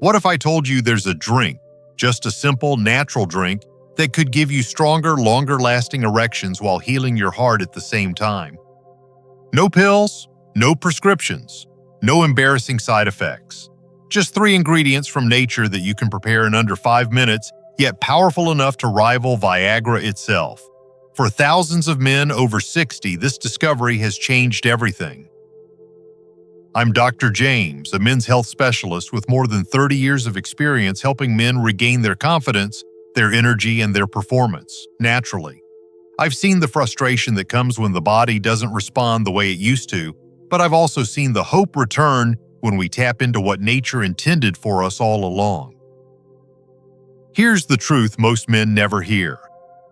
What if I told you there's a drink, just a simple, natural drink, that could give you stronger, longer-lasting erections while healing your heart at the same time? No pills, no prescriptions, no embarrassing side effects. Just 3 ingredients from nature that you can prepare in under 5 minutes, yet powerful enough to rival Viagra itself. For thousands of men over 60, this discovery has changed everything. I'm Dr. James, a men's health specialist with more than 30 years of experience helping men regain their confidence, their energy, and their performance, naturally. I've seen the frustration that comes when the body doesn't respond the way it used to, but I've also seen the hope return when we tap into what nature intended for us all along. Here's the truth most men never hear.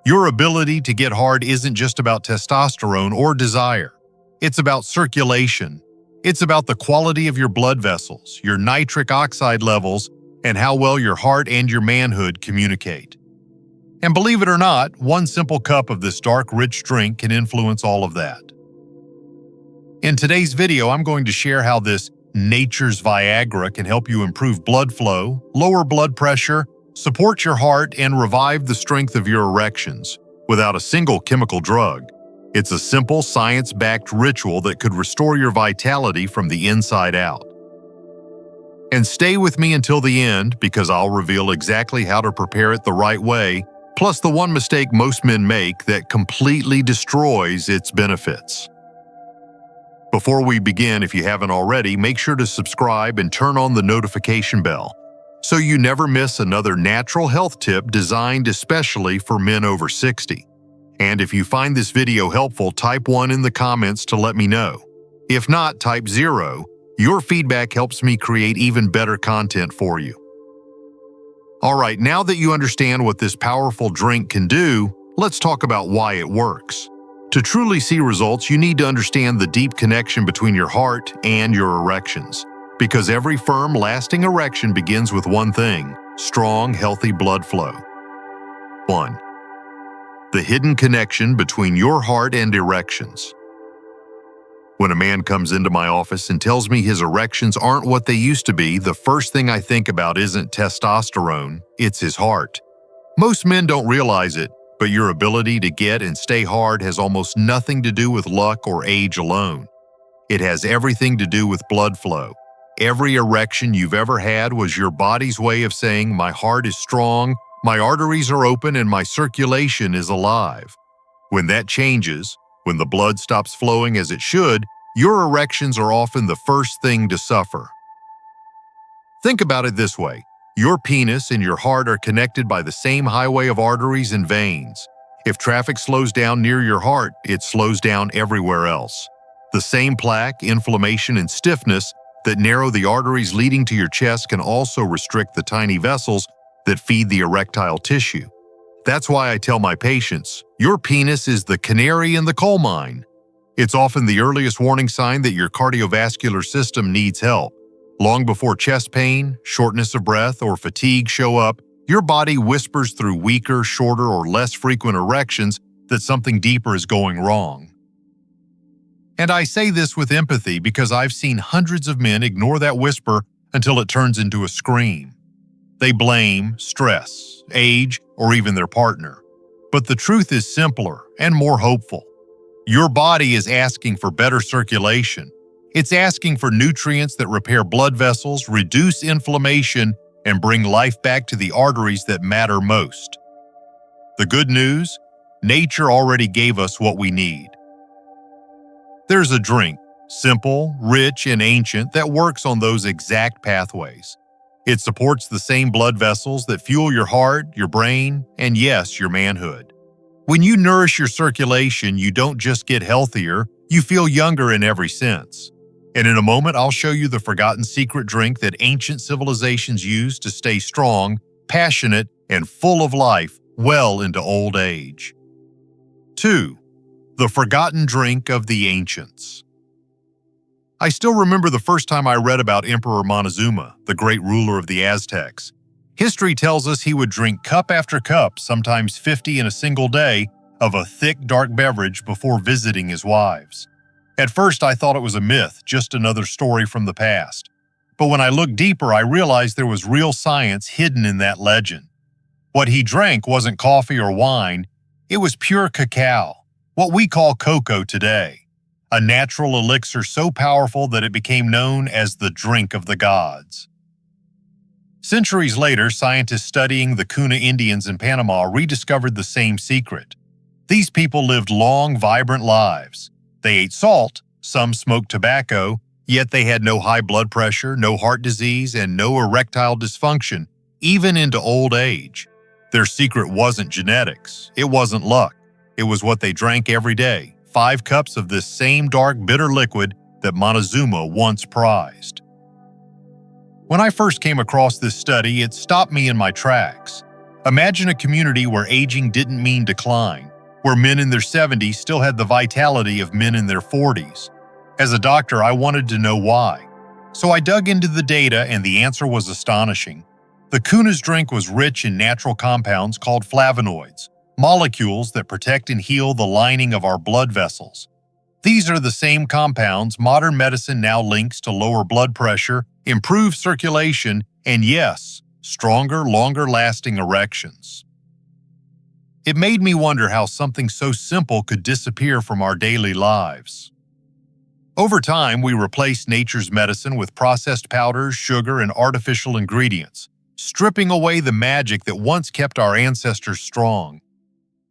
Your ability to get hard isn't just about testosterone or desire. It's about circulation. It's about the quality of your blood vessels, your nitric oxide levels, and how well your heart and your manhood communicate. And believe it or not, one simple cup of this dark, rich drink can influence all of that. In today's video, I'm going to share how this nature's Viagra can help you improve blood flow, lower blood pressure, support your heart, and revive the strength of your erections without a single chemical drug. It's a simple, science-backed ritual that could restore your vitality from the inside out. And stay with me until the end because I'll reveal exactly how to prepare it the right way, plus the one mistake most men make that completely destroys its benefits. Before we begin, if you haven't already, make sure to subscribe and turn on the notification bell so you never miss another natural health tip designed especially for men over 60. And if you find this video helpful, type 1 in the comments to let me know. If not, type 0. Your feedback helps me create even better content for you. Alright, now that you understand what this powerful drink can do, let's talk about why it works. To truly see results, you need to understand the deep connection between your heart and your erections. Because every firm, lasting erection begins with one thing: strong, healthy blood flow. 1. The hidden connection between your heart and erections. When a man comes into my office and tells me his erections aren't what they used to be, the first thing I think about isn't testosterone, it's his heart. Most men don't realize it, but your ability to get and stay hard has almost nothing to do with luck or age alone. It has everything to do with blood flow. Every erection you've ever had was your body's way of saying, "My heart is strong, my arteries are open, and my circulation is alive." When that changes, when the blood stops flowing as it should, your erections are often the first thing to suffer. Think about it this way. Your penis and your heart are connected by the same highway of arteries and veins. If traffic slows down near your heart, it slows down everywhere else. The same plaque, inflammation, and stiffness that narrow the arteries leading to your chest can also restrict the tiny vessels that feed the erectile tissue. That's why I tell my patients, your penis is the canary in the coal mine. It's often the earliest warning sign that your cardiovascular system needs help. Long before chest pain, shortness of breath, or fatigue show up, your body whispers through weaker, shorter, or less frequent erections that something deeper is going wrong. And I say this with empathy because I've seen hundreds of men ignore that whisper until it turns into a scream. They blame stress, age, or even their partner. But the truth is simpler and more hopeful. Your body is asking for better circulation. It's asking for nutrients that repair blood vessels, reduce inflammation, and bring life back to the arteries that matter most. The good news? Nature already gave us what we need. There's a drink, simple, rich, and ancient, that works on those exact pathways. It supports the same blood vessels that fuel your heart, your brain, and yes, your manhood. When you nourish your circulation, you don't just get healthier, you feel younger in every sense. And in a moment, I'll show you the forgotten secret drink that ancient civilizations used to stay strong, passionate, and full of life well into old age. 2. The forgotten drink of the ancients. I still remember the first time I read about Emperor Montezuma, the great ruler of the Aztecs. History tells us he would drink cup after cup, sometimes 50 in a single day, of a thick, dark beverage before visiting his wives. At first, I thought it was a myth, just another story from the past. But when I looked deeper, I realized there was real science hidden in that legend. What he drank wasn't coffee or wine, it was pure cacao, what we call cocoa today, a natural elixir so powerful that it became known as the drink of the gods. Centuries later, scientists studying the Cuna Indians in Panama rediscovered the same secret. These people lived long, vibrant lives. They ate salt, some smoked tobacco, yet they had no high blood pressure, no heart disease, and no erectile dysfunction, even into old age. Their secret wasn't genetics, it wasn't luck, it was what they drank every day, 5 cups of this same dark, bitter liquid that Montezuma once prized. When I first came across this study, it stopped me in my tracks. Imagine a community where aging didn't mean decline, where men in their 70s still had the vitality of men in their 40s. As a doctor, I wanted to know why. So I dug into the data, and the answer was astonishing. The Cuna's drink was rich in natural compounds called flavonoids, molecules that protect and heal the lining of our blood vessels. These are the same compounds modern medicine now links to lower blood pressure, improved circulation, and yes, stronger, longer-lasting erections. It made me wonder how something so simple could disappear from our daily lives. Over time, we replaced nature's medicine with processed powders, sugar, and artificial ingredients, stripping away the magic that once kept our ancestors strong.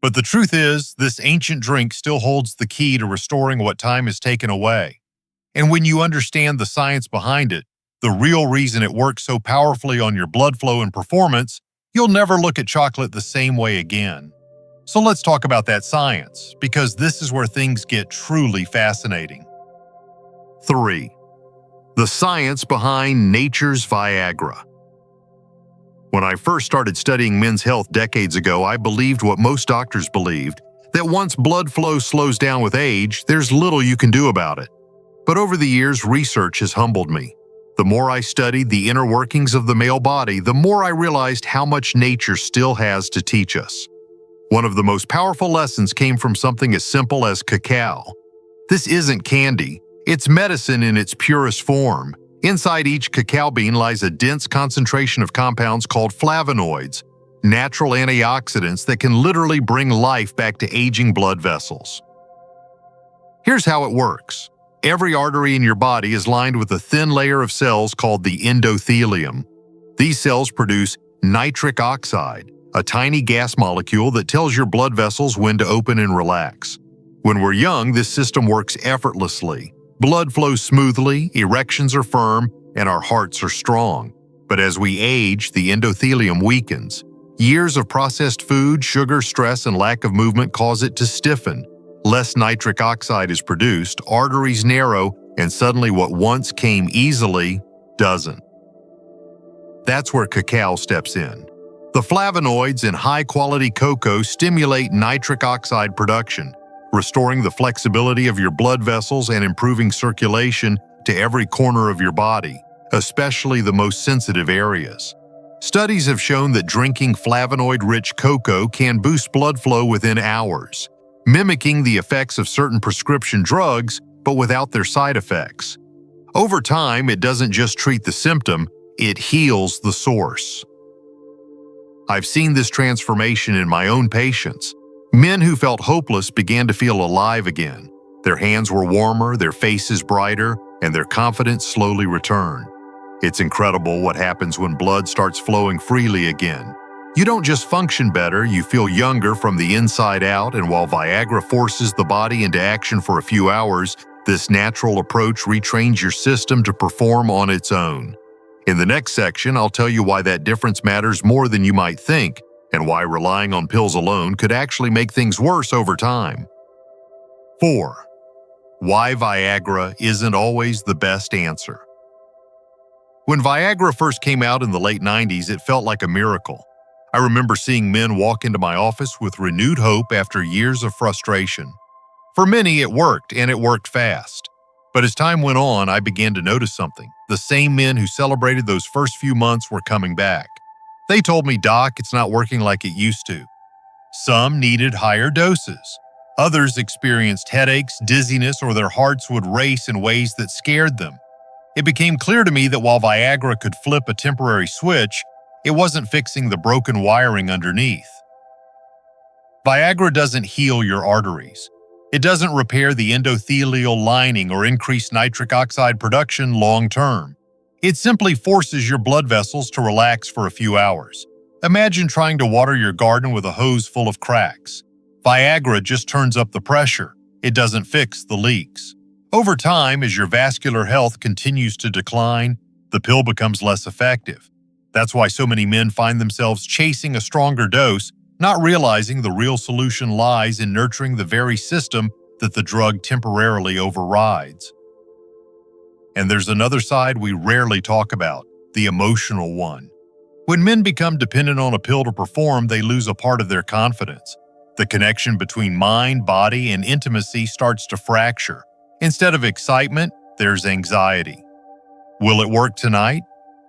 But the truth is, this ancient drink still holds the key to restoring what time has taken away. And when you understand the science behind it, the real reason it works so powerfully on your blood flow and performance, you'll never look at chocolate the same way again. So let's talk about that science, because this is where things get truly fascinating. 3. The science behind nature's Viagra. When I first started studying men's health decades ago, I believed what most doctors believed, that once blood flow slows down with age, there's little you can do about it. But over the years, research has humbled me. The more I studied the inner workings of the male body, the more I realized how much nature still has to teach us. One of the most powerful lessons came from something as simple as cacao. This isn't candy, it's medicine in its purest form. Inside each cacao bean lies a dense concentration of compounds called flavonoids, natural antioxidants that can literally bring life back to aging blood vessels. Here's how it works. Every artery in your body is lined with a thin layer of cells called the endothelium. These cells produce nitric oxide, a tiny gas molecule that tells your blood vessels when to open and relax. When we're young, this system works effortlessly. Blood flows smoothly, erections are firm, and our hearts are strong. But as we age, the endothelium weakens. Years of processed food, sugar, stress, and lack of movement cause it to stiffen. Less nitric oxide is produced, arteries narrow, and suddenly what once came easily doesn't. That's where cacao steps in. The flavonoids in high-quality cocoa stimulate nitric oxide production, restoring the flexibility of your blood vessels and improving circulation to every corner of your body, especially the most sensitive areas. Studies have shown that drinking flavonoid-rich cocoa can boost blood flow within hours, mimicking the effects of certain prescription drugs, but without their side effects. Over time, it doesn't just treat the symptom, it heals the source. I've seen this transformation in my own patients. Men who felt hopeless began to feel alive again. Their hands were warmer, their faces brighter, and their confidence slowly returned. It's incredible what happens when blood starts flowing freely again. You don't just function better, you feel younger from the inside out, and while Viagra forces the body into action for a few hours, this natural approach retrains your system to perform on its own. In the next section, I'll tell you why that difference matters more than you might think, and why relying on pills alone could actually make things worse over time. 4. Why Viagra isn't always the best answer. When Viagra first came out in the late 90s, it felt like a miracle. I remember seeing men walk into my office with renewed hope after years of frustration. For many, it worked, and it worked fast. But as time went on, I began to notice something. The same men who celebrated those first few months were coming back. They told me, "Doc, it's not working like it used to." Some needed higher doses. Others experienced headaches, dizziness, or their hearts would race in ways that scared them. It became clear to me that while Viagra could flip a temporary switch, it wasn't fixing the broken wiring underneath. Viagra doesn't heal your arteries. It doesn't repair the endothelial lining or increase nitric oxide production long term. It simply forces your blood vessels to relax for a few hours. Imagine trying to water your garden with a hose full of cracks. Viagra just turns up the pressure. It doesn't fix the leaks. Over time, as your vascular health continues to decline, the pill becomes less effective. That's why so many men find themselves chasing a stronger dose, not realizing the real solution lies in nurturing the very system that the drug temporarily overrides. And there's another side we rarely talk about, the emotional one. When men become dependent on a pill to perform, they lose a part of their confidence. The connection between mind, body, and intimacy starts to fracture. Instead of excitement, there's anxiety. Will it work tonight?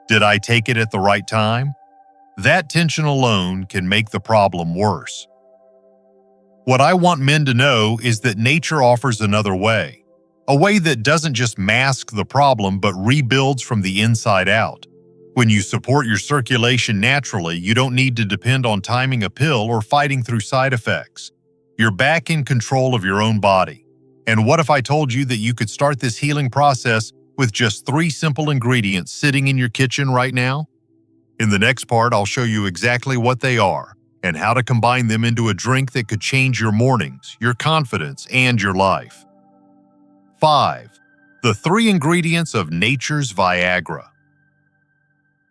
Did I take it at the right time? That tension alone can make the problem worse. What I want men to know is that nature offers another way, a way that doesn't just mask the problem but rebuilds from the inside out. When you support your circulation naturally, you don't need to depend on timing a pill or fighting through side effects. You're back in control of your own body. And what if I told you that you could start this healing process with just 3 simple ingredients sitting in your kitchen right now? In the next part, I'll show you exactly what they are and how to combine them into a drink that could change your mornings, your confidence, and your life. 5. The 3 ingredients of nature's Viagra.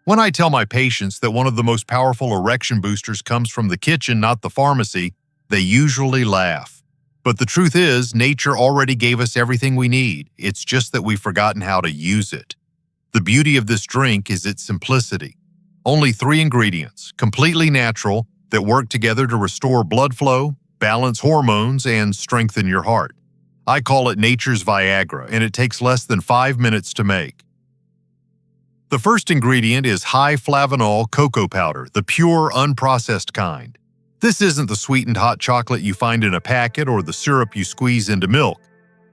When I tell my patients that one of the most powerful erection boosters comes from the kitchen, not the pharmacy, they usually laugh. But the truth is, nature already gave us everything we need. It's just that we've forgotten how to use it. The beauty of this drink is its simplicity. Only 3 ingredients, completely natural, that work together to restore blood flow, balance hormones, and strengthen your heart. I call it nature's Viagra, and it takes less than 5 minutes to make. The first ingredient is high flavanol cocoa powder, the pure, unprocessed kind. This isn't the sweetened hot chocolate you find in a packet or the syrup you squeeze into milk.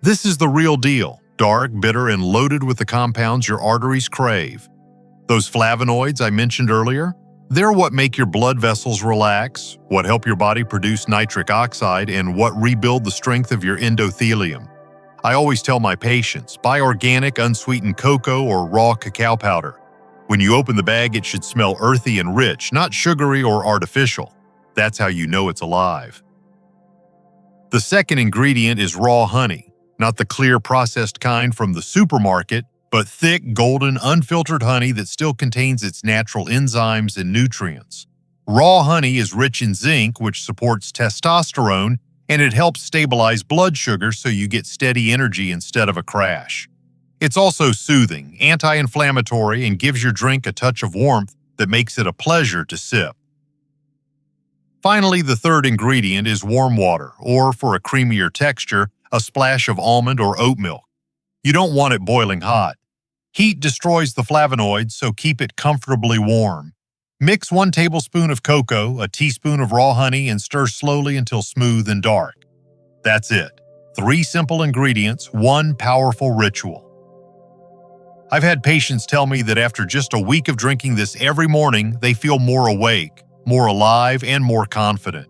This is the real deal, dark, bitter, and loaded with the compounds your arteries crave. Those flavonoids I mentioned earlier, they're what make your blood vessels relax, what help your body produce nitric oxide, and what rebuild the strength of your endothelium. I always tell my patients, buy organic, unsweetened cocoa or raw cacao powder. When you open the bag, it should smell earthy and rich, not sugary or artificial. That's how you know it's alive. The second ingredient is raw honey, not the clear processed kind from the supermarket, but thick, golden, unfiltered honey that still contains its natural enzymes and nutrients. Raw honey is rich in zinc, which supports testosterone, and it helps stabilize blood sugar so you get steady energy instead of a crash. It's also soothing, anti-inflammatory, and gives your drink a touch of warmth that makes it a pleasure to sip. Finally, the third ingredient is warm water, or for a creamier texture, a splash of almond or oat milk. You don't want it boiling hot. Heat destroys the flavonoids, so keep it comfortably warm. Mix 1 tablespoon of cocoa, a teaspoon of raw honey, and stir slowly until smooth and dark. That's it. 3 simple ingredients, 1 powerful ritual. I've had patients tell me that after just a week of drinking this every morning, they feel more awake, more alive, and more confident.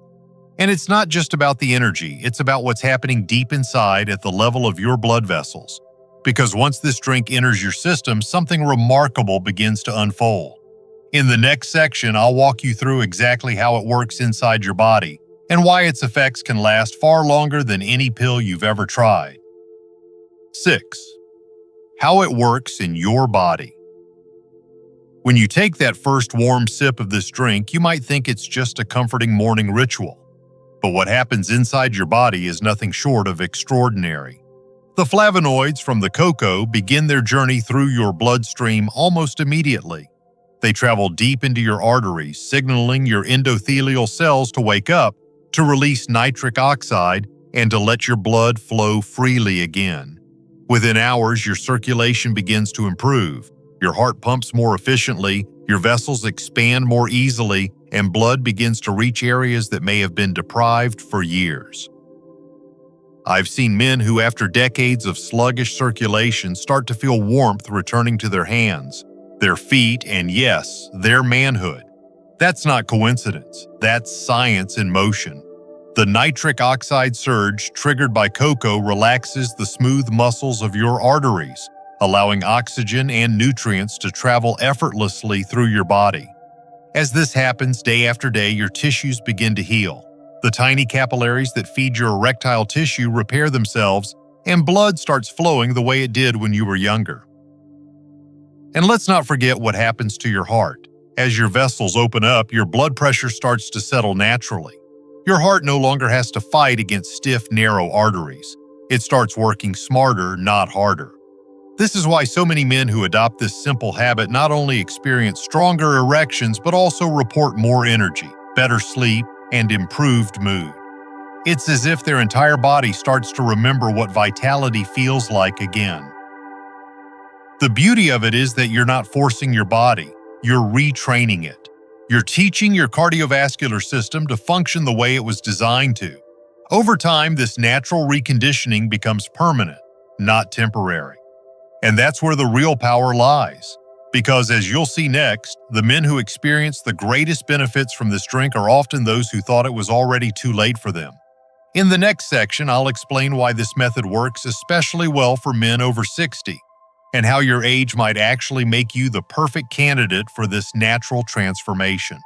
And it's not just about the energy, it's about what's happening deep inside at the level of your blood vessels. Because once this drink enters your system, something remarkable begins to unfold. In the next section, I'll walk you through exactly how it works inside your body and why its effects can last far longer than any pill you've ever tried. 6. How it works in your body. When you take that first warm sip of this drink, you might think it's just a comforting morning ritual. But what happens inside your body is nothing short of extraordinary. The flavonoids from the cocoa begin their journey through your bloodstream almost immediately. They travel deep into your arteries, signaling your endothelial cells to wake up, to release nitric oxide, and to let your blood flow freely again. Within hours, your circulation begins to improve. Your heart pumps more efficiently, your vessels expand more easily, and blood begins to reach areas that may have been deprived for years. I've seen men who, after decades of sluggish circulation, start to feel warmth returning to their hands, their feet, and yes, their manhood. That's not coincidence. That's science in motion. The nitric oxide surge triggered by cocoa relaxes the smooth muscles of your arteries, allowing oxygen and nutrients to travel effortlessly through your body. As this happens day after day, your tissues begin to heal. The tiny capillaries that feed your erectile tissue repair themselves, and blood starts flowing the way it did when you were younger. And let's not forget what happens to your heart. As your vessels open up, your blood pressure starts to settle naturally. Your heart no longer has to fight against stiff, narrow arteries. It starts working smarter, not harder. This is why so many men who adopt this simple habit not only experience stronger erections, but also report more energy, better sleep, and improved mood. It's as if their entire body starts to remember what vitality feels like again. The beauty of it is that you're not forcing your body, you're retraining it. You're teaching your cardiovascular system to function the way it was designed to. Over time, this natural reconditioning becomes permanent, not temporary. And that's where the real power lies. Because as you'll see next, the men who experience the greatest benefits from this drink are often those who thought it was already too late for them. In the next section, I'll explain why this method works especially well for men over 60, and how your age might actually make you the perfect candidate for this natural transformation.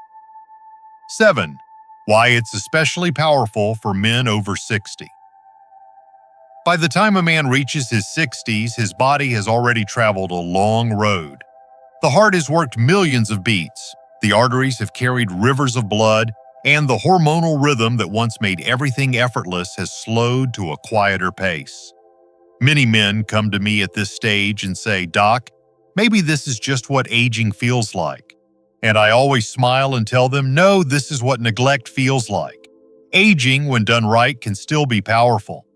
7. Why it's especially powerful for men over 60. By the time a man reaches his 60s, his body has already traveled a long road. The heart has worked millions of beats, the arteries have carried rivers of blood, and the hormonal rhythm that once made everything effortless has slowed to a quieter pace. Many men come to me at this stage and say, "Doc, maybe this is just what aging feels like." And I always smile and tell them, no, this is what neglect feels like. Aging, when done right, can still be powerful.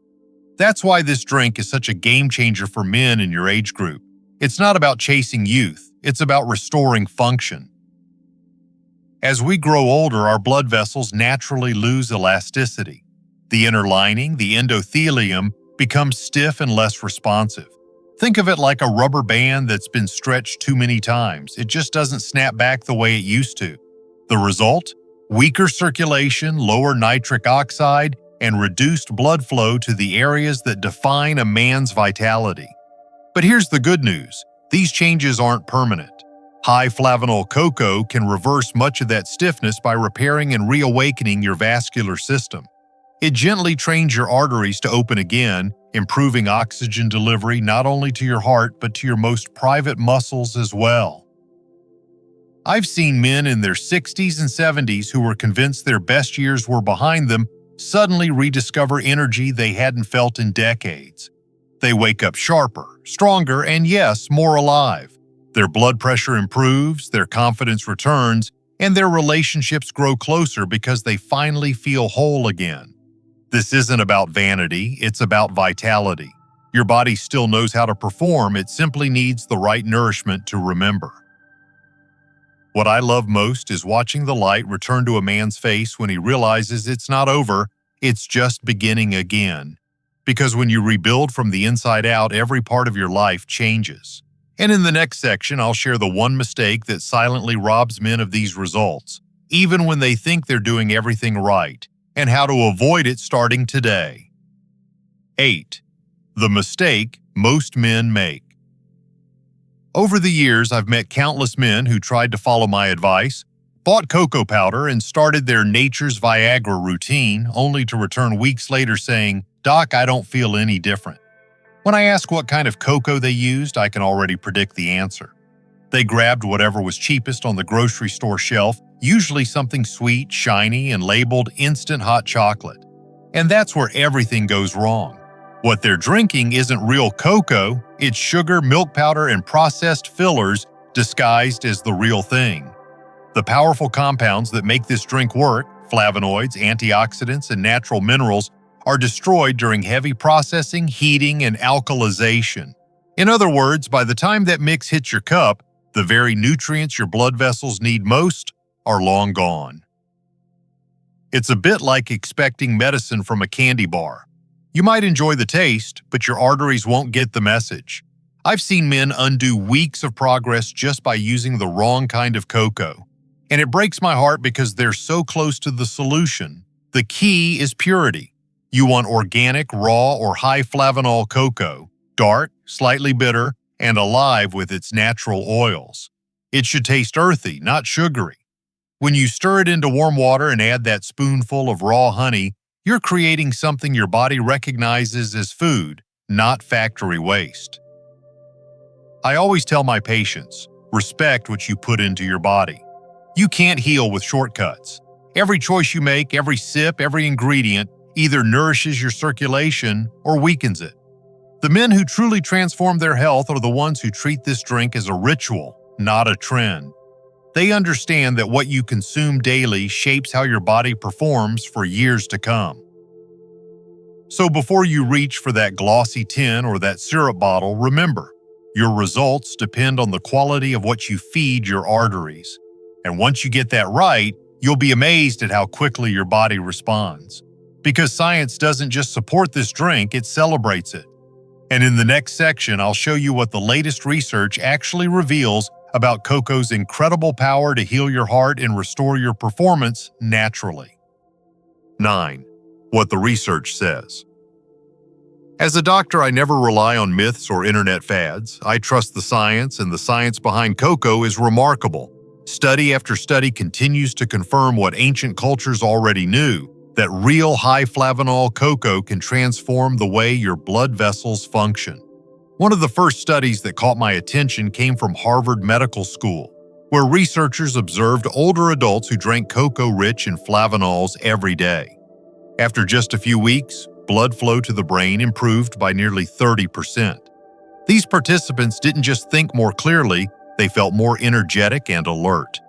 That's why this drink is such a game changer for men in your age group. It's not about chasing youth, it's about restoring function. As we grow older, our blood vessels naturally lose elasticity. The inner lining, the endothelium, becomes stiff and less responsive. Think of it like a rubber band that's been stretched too many times. It just doesn't snap back the way it used to. The result? Weaker circulation, lower nitric oxide, and reduced blood flow to the areas that define a man's vitality. But here's the good news. These changes aren't permanent. High flavanol cocoa can reverse much of that stiffness by repairing and reawakening your vascular system. It gently trains your arteries to open again, improving oxygen delivery not only to your heart but to your most private muscles as well. I've seen men in their 60s and 70s who were convinced their best years were behind them suddenly rediscover energy they hadn't felt in decades. They wake up sharper, stronger, and yes, more alive. Their blood pressure improves, their confidence returns, and their relationships grow closer because they finally feel whole again. This isn't about vanity, it's about vitality. Your body still knows how to perform, it simply needs the right nourishment to remember. What I love most is watching the light return to a man's face when he realizes it's not over, it's just beginning again. Because when you rebuild from the inside out, every part of your life changes. And in the next section, I'll share the one mistake that silently robs men of these results, even when they think they're doing everything right, and how to avoid it starting today. 8. The mistake most men make. Over the years, I've met countless men who tried to follow my advice, bought cocoa powder, and started their Nature's Viagra routine, only to return weeks later saying, "Doc, I don't feel any different." When I ask what kind of cocoa they used, I can already predict the answer. They grabbed whatever was cheapest on the grocery store shelf, usually something sweet, shiny, and labeled instant hot chocolate. And that's where everything goes wrong. What they're drinking isn't real cocoa, it's sugar, milk powder, and processed fillers disguised as the real thing. The powerful compounds that make this drink work, flavonoids, antioxidants, and natural minerals, are destroyed during heavy processing, heating, and alkalization. In other words, by the time that mix hits your cup, the very nutrients your blood vessels need most are long gone. It's a bit like expecting medicine from a candy bar. You might enjoy the taste, but your arteries won't get the message. I've seen men undo weeks of progress just by using the wrong kind of cocoa. And it breaks my heart because they're so close to the solution. The key is purity. You want organic, raw, or high flavanol cocoa, dark, slightly bitter, and alive with its natural oils. It should taste earthy, not sugary. When you stir it into warm water and add that spoonful of raw honey, you're creating something your body recognizes as food, not factory waste. I always tell my patients, respect what you put into your body. You can't heal with shortcuts. Every choice you make, every sip, every ingredient either nourishes your circulation or weakens it. The men who truly transform their health are the ones who treat this drink as a ritual, not a trend. They understand that what you consume daily shapes how your body performs for years to come. So before you reach for that glossy tin or that syrup bottle, remember, your results depend on the quality of what you feed your arteries. And once you get that right, you'll be amazed at how quickly your body responds. Because science doesn't just support this drink, it celebrates it. And in the next section, I'll show you what the latest research actually reveals about cocoa's incredible power to heal your heart and restore your performance naturally. 9. What the research says. As a doctor, I never rely on myths or internet fads. I trust the science, and the science behind cocoa is remarkable. Study after study continues to confirm what ancient cultures already knew, that real high flavanol cocoa can transform the way your blood vessels function. One of the first studies that caught my attention came from Harvard Medical School, where researchers observed older adults who drank cocoa rich in flavanols every day. After just a few weeks, blood flow to the brain improved by nearly 30%. These participants didn't just think more clearly, they felt more energetic and alert.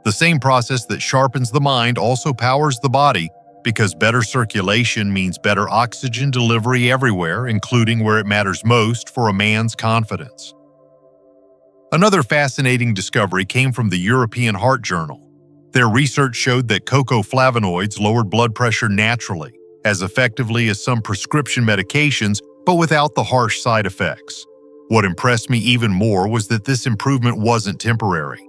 The same process that sharpens the mind also powers the body, because better circulation means better oxygen delivery everywhere, including where it matters most for a man's confidence. Another fascinating discovery came from the European Heart Journal. Their research showed that cocoa flavonoids lowered blood pressure naturally, as effectively as some prescription medications, but without the harsh side effects. What impressed me even more was that this improvement wasn't temporary.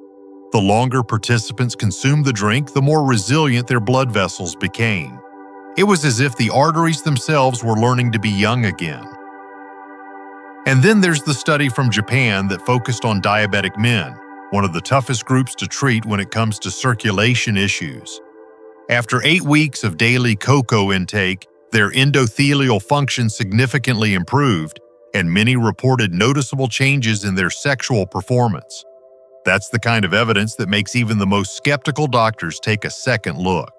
The longer participants consumed the drink, the more resilient their blood vessels became. It was as if the arteries themselves were learning to be young again. And then there's the study from Japan that focused on diabetic men, one of the toughest groups to treat when it comes to circulation issues. After 8 weeks of daily cocoa intake, their endothelial function significantly improved, and many reported noticeable changes in their sexual performance. That's the kind of evidence that makes even the most skeptical doctors take a second look.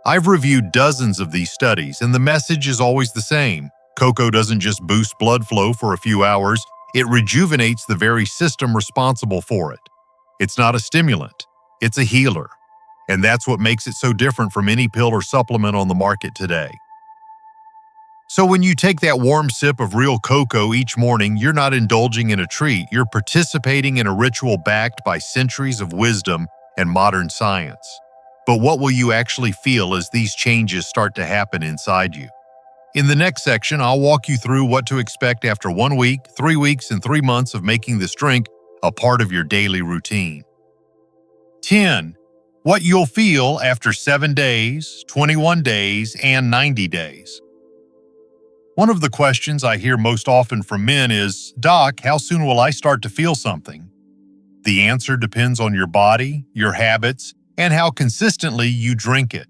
I've reviewed dozens of these studies, and the message is always the same. Cocoa doesn't just boost blood flow for a few hours, it rejuvenates the very system responsible for it. It's not a stimulant, it's a healer. And that's what makes it so different from any pill or supplement on the market today. So when you take that warm sip of real cocoa each morning, you're not indulging in a treat, you're participating in a ritual backed by centuries of wisdom and modern science. But what will you actually feel as these changes start to happen inside you? In the next section, I'll walk you through what to expect after 1 week, 3 weeks, and 3 months of making this drink a part of your daily routine. 10. What you'll feel after 7 days, 21 days, and 90 days. One of the questions I hear most often from men is, "Doc, how soon will I start to feel something?" The answer depends on your body, your habits, and how consistently you drink it.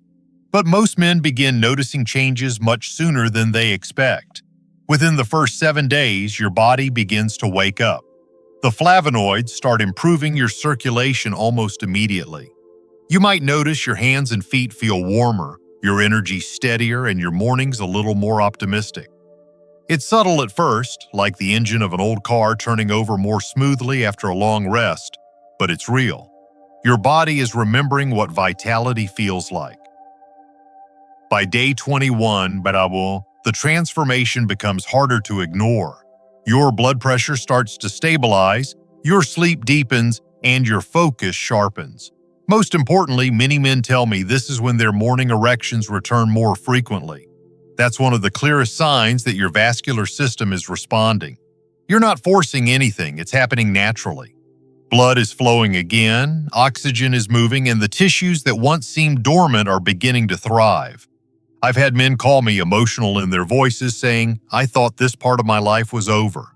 But most men begin noticing changes much sooner than they expect. Within the first 7 days, your body begins to wake up. The flavonoids start improving your circulation almost immediately. You might notice your hands and feet feel warmer, your energy steadier, and your mornings a little more optimistic. It's subtle at first, like the engine of an old car turning over more smoothly after a long rest, but it's real. Your body is remembering what vitality feels like. By day 21, the transformation becomes harder to ignore. Your blood pressure starts to stabilize, your sleep deepens, and your focus sharpens. Most importantly, many men tell me this is when their morning erections return more frequently. That's one of the clearest signs that your vascular system is responding. You're not forcing anything, it's happening naturally. Blood is flowing again, oxygen is moving, and the tissues that once seemed dormant are beginning to thrive. I've had men call me emotional in their voices saying, "I thought this part of my life was over."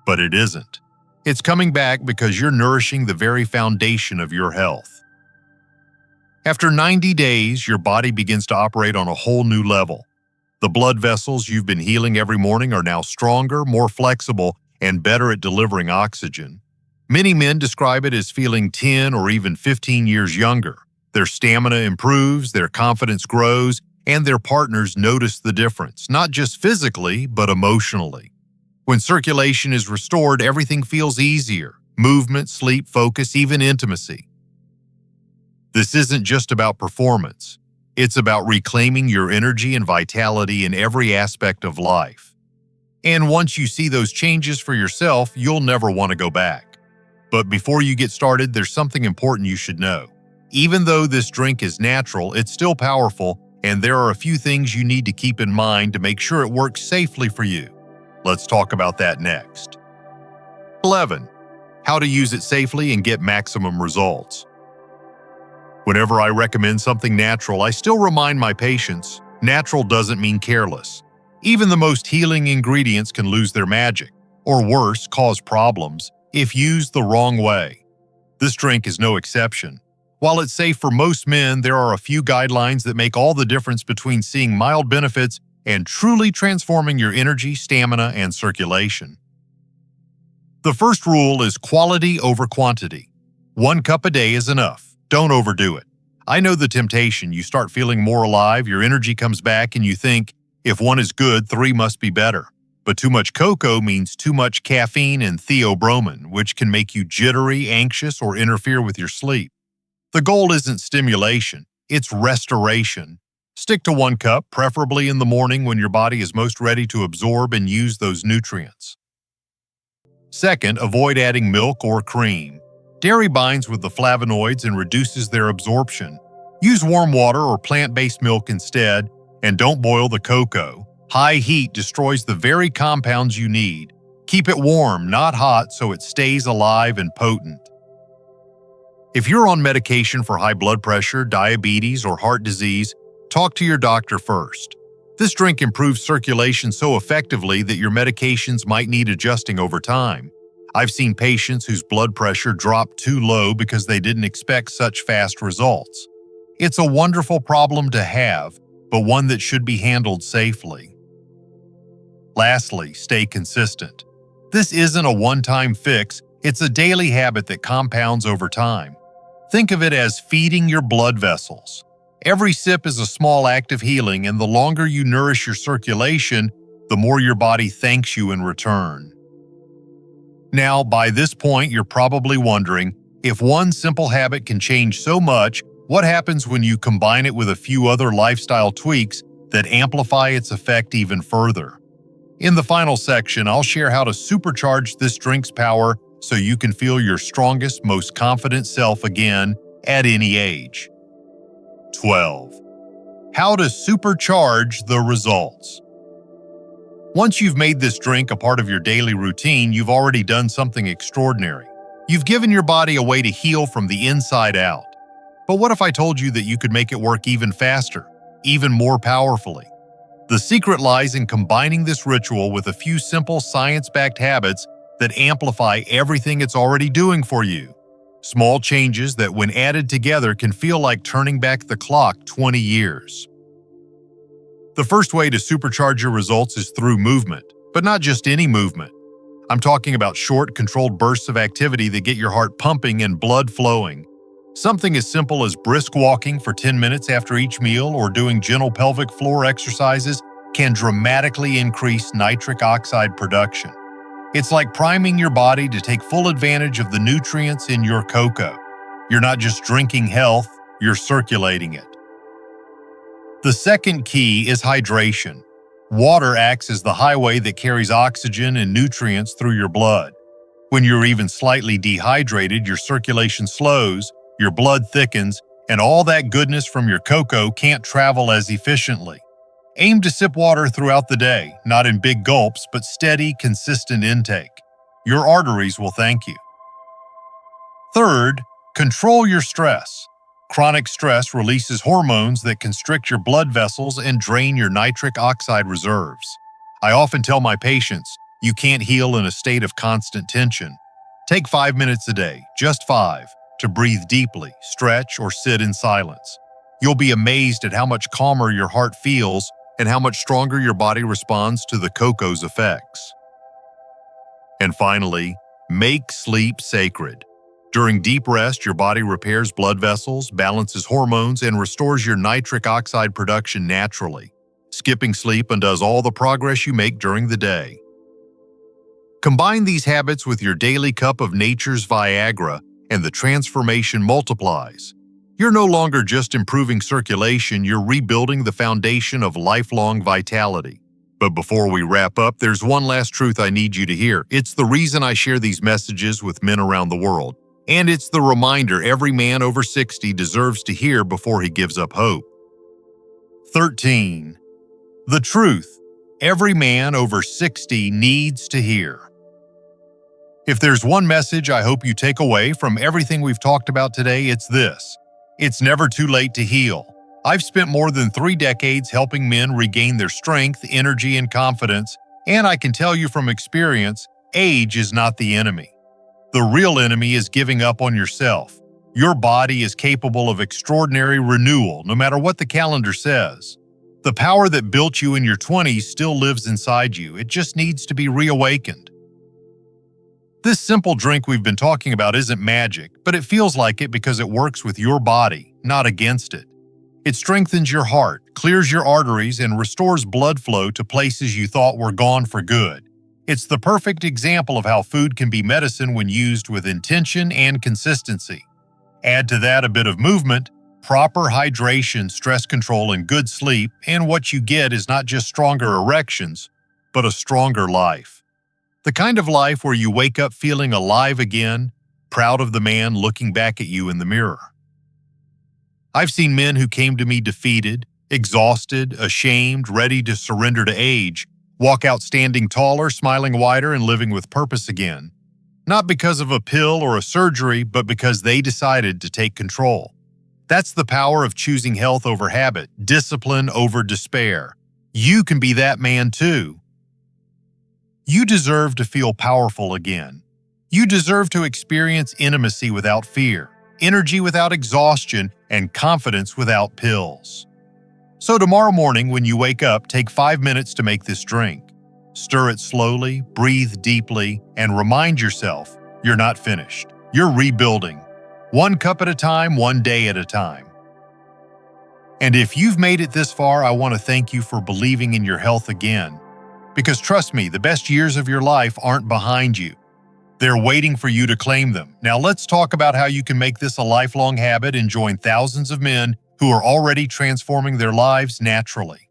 But it isn't. It's coming back because you're nourishing the very foundation of your health. After 90 days, your body begins to operate on a whole new level. The blood vessels you've been healing every morning are now stronger, more flexible, and better at delivering oxygen. Many men describe it as feeling 10 or even 15 years younger. Their stamina improves, their confidence grows, and their partners notice the difference, not just physically, but emotionally. When circulation is restored, everything feels easier: movement, sleep, focus, even intimacy. This isn't just about performance. It's about reclaiming your energy and vitality in every aspect of life. And once you see those changes for yourself, you'll never want to go back. But before you get started, there's something important you should know. Even though this drink is natural, it's still powerful, and there are a few things you need to keep in mind to make sure it works safely for you. Let's talk about that next. 11. How to use it safely and get maximum results. Whenever I recommend something natural, I still remind my patients, natural doesn't mean careless. Even the most healing ingredients can lose their magic, or worse, cause problems, if used the wrong way. This drink is no exception. While it's safe for most men, there are a few guidelines that make all the difference between seeing mild benefits and truly transforming your energy, stamina, and circulation. The first rule is quality over quantity. 1 cup a day is enough. Don't overdo it. I know the temptation. You start feeling more alive, your energy comes back, and you think, if 1 is good, 3 must be better. But too much cocoa means too much caffeine and theobromine, which can make you jittery, anxious, or interfere with your sleep. The goal isn't stimulation, it's restoration. Stick to 1 cup, preferably in the morning when your body is most ready to absorb and use those nutrients. Second, avoid adding milk or cream. Dairy binds with the flavonoids and reduces their absorption. Use warm water or plant-based milk instead, and don't boil the cocoa. High heat destroys the very compounds you need. Keep it warm, not hot, so it stays alive and potent. If you're on medication for high blood pressure, diabetes, or heart disease, talk to your doctor first. This drink improves circulation so effectively that your medications might need adjusting over time. I've seen patients whose blood pressure dropped too low because they didn't expect such fast results. It's a wonderful problem to have, but one that should be handled safely. Lastly, stay consistent. This isn't a one-time fix, it's a daily habit that compounds over time. Think of it as feeding your blood vessels. Every sip is a small act of healing, and the longer you nourish your circulation, the more your body thanks you in return. Now, by this point, you're probably wondering, if one simple habit can change so much, what happens when you combine it with a few other lifestyle tweaks that amplify its effect even further? In the final section, I'll share how to supercharge this drink's power so you can feel your strongest, most confident self again at any age. 12. How to supercharge the results. Once you've made this drink a part of your daily routine, you've already done something extraordinary. You've given your body a way to heal from the inside out. But what if I told you that you could make it work even faster, even more powerfully? The secret lies in combining this ritual with a few simple science-backed habits that amplify everything it's already doing for you. Small changes that, when added together, can feel like turning back the clock 20 years. The first way to supercharge your results is through movement, but not just any movement. I'm talking about short, controlled bursts of activity that get your heart pumping and blood flowing. Something as simple as brisk walking for 10 minutes after each meal or doing gentle pelvic floor exercises can dramatically increase nitric oxide production. It's like priming your body to take full advantage of the nutrients in your cocoa. You're not just drinking health, you're circulating it. The second key is hydration. Water acts as the highway that carries oxygen and nutrients through your blood. When you're even slightly dehydrated, your circulation slows, your blood thickens, and all that goodness from your cocoa can't travel as efficiently. Aim to sip water throughout the day, not in big gulps, but steady, consistent intake. Your arteries will thank you. Third, control your stress. Chronic stress releases hormones that constrict your blood vessels and drain your nitric oxide reserves. I often tell my patients, you can't heal in a state of constant tension. Take 5 minutes a day, just 5, to breathe deeply, stretch, or sit in silence. You'll be amazed at how much calmer your heart feels and how much stronger your body responds to the cocoa's effects. And finally, make sleep sacred. During deep rest, your body repairs blood vessels, balances hormones, and restores your nitric oxide production naturally. Skipping sleep undoes all the progress you make during the day. Combine these habits with your daily cup of nature's Viagra, and the transformation multiplies. You're no longer just improving circulation, you're rebuilding the foundation of lifelong vitality. But before we wrap up, there's one last truth I need you to hear. It's the reason I share these messages with men around the world. And it's the reminder every man over 60 deserves to hear before he gives up hope. 13. The truth every man over 60 needs to hear. If there's one message I hope you take away from everything we've talked about today, it's this. It's never too late to heal. I've spent more than 3 decades helping men regain their strength, energy, and confidence, and I can tell you from experience, age is not the enemy. The real enemy is giving up on yourself. Your body is capable of extraordinary renewal, no matter what the calendar says. The power that built you in your 20s still lives inside you. It just needs to be reawakened. This simple drink we've been talking about isn't magic, but it feels like it because it works with your body, not against it. It strengthens your heart, clears your arteries, and restores blood flow to places you thought were gone for good. It's the perfect example of how food can be medicine when used with intention and consistency. Add to that a bit of movement, proper hydration, stress control, and good sleep, and what you get is not just stronger erections, but a stronger life. The kind of life where you wake up feeling alive again, proud of the man looking back at you in the mirror. I've seen men who came to me defeated, exhausted, ashamed, ready to surrender to age, walk out standing taller, smiling wider, and living with purpose again. Not because of a pill or a surgery, but because they decided to take control. That's the power of choosing health over habit, discipline over despair. You can be that man too. You deserve to feel powerful again. You deserve to experience intimacy without fear, energy without exhaustion, and confidence without pills. So tomorrow morning when you wake up, take 5 minutes to make this drink. Stir it slowly, breathe deeply, and remind yourself you're not finished. You're rebuilding. 1 cup at a time, 1 day at a time. And if you've made it this far, I want to thank you for believing in your health again. Because trust me, the best years of your life aren't behind you. They're waiting for you to claim them. Now let's talk about how you can make this a lifelong habit and join thousands of men who are already transforming their lives naturally.